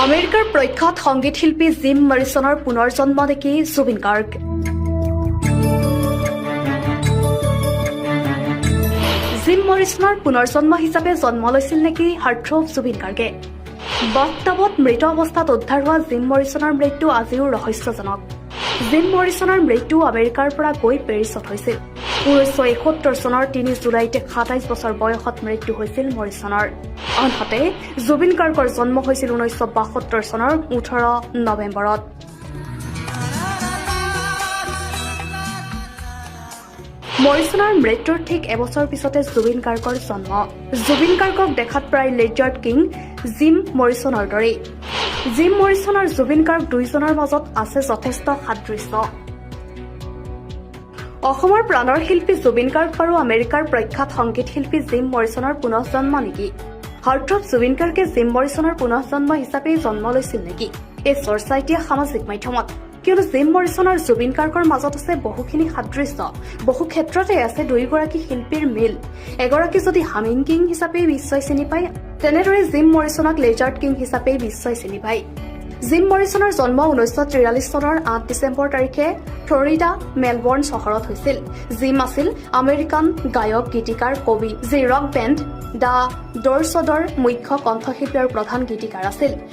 আমেৰিকাৰ প্ৰখ্যাত সংগীত শিল্পী জিম মৰিছনৰ পুনৰ্জন্ম দেখি জুবিন গাৰ্গ। জিম মৰিছনৰ পুনৰ্জন্ম হিচাপে জন্ম লৈছিল নেকি হাৰ্টথ্ৰব জুবিন গাৰ্গে। বাস্তৱত মৃত অৱস্থাত উদ্ধাৰ হোৱা জিম মৰিছনৰ মৃত্যু আজিও ৰহস্যজনক। জিম মৰিছনৰ মৃত্যু আমেৰিকাৰ পৰা গৈ পেৰিছত হৈছিল। 1971 চনৰ 3 জুলাইতে 27 বছৰ বয়সত মৃত্যু হৈছিল মৰিছনৰ। আনহাতে জুবিন গাৰ্গৰ জন্ম হৈছিল 1972 চনৰ 18 নৱেম্বৰত। মৰিছনৰ মৃত্যুৰ ঠিক এবছৰ পিছতে জুবিন গাৰ্গৰ জন্ম। জুবিন গাৰ্গক দেখাত প্ৰায় লেজাৰ্ড কিং জিম মৰিছনৰ দৰে। জিম মৰিছন আৰু জুবিন গাৰ্গ দুয়োজনৰ মাজত আছে যথেষ্ট সাদৃশ্য। অসমৰ প্ৰাণৰ শিল্পী জুবিন গাৰ্গ বাৰু আমেৰিকাৰ প্ৰখ্যাত সংগীত শিল্পী জিম মৰিছনৰ পুনঃজন্ম নেকি? হাৰ্টথ্ৰব জুবিন গাৰ্গে জিম মৰিছনৰ পুনঃজন্ম হিচাপে জন্ম লৈছিল নেকি? এই চৰ্চা এতিয়া সামাজিক মাধ্যমত। কিয়নো জিম মৰিছন আৰু জুবিন গাৰ্গৰ মাজত আছে বহুখিনি সাদৃশ্য। বহু ক্ষেত্ৰতে আছে দুয়োগৰাকী শিল্পীৰ মিল। এগৰাকী যদি হামিং কিং হিচাপে বিশ্বই চিনি পায়, তেনেদৰে জিম মৰিছনক লেজাৰ্ড কিং হিচাপে বিশ্বই চিনি পায়। জিম মৰিছনৰ জন্ম 1943 চনৰ 8 ডিচেম্বৰ তাৰিখে ফ্লৰিডা মেলবৰ্ণ চহৰত হৈছিল। জিম আছিল আমেৰিকান গায়ক, গীতিকাৰ, কবি, যি ৰক বেণ্ড দ্য ডৰ্ছৰ মুখ্য কণ্ঠশিল্পী আৰু প্ৰধান গীতিকাৰ আছিল।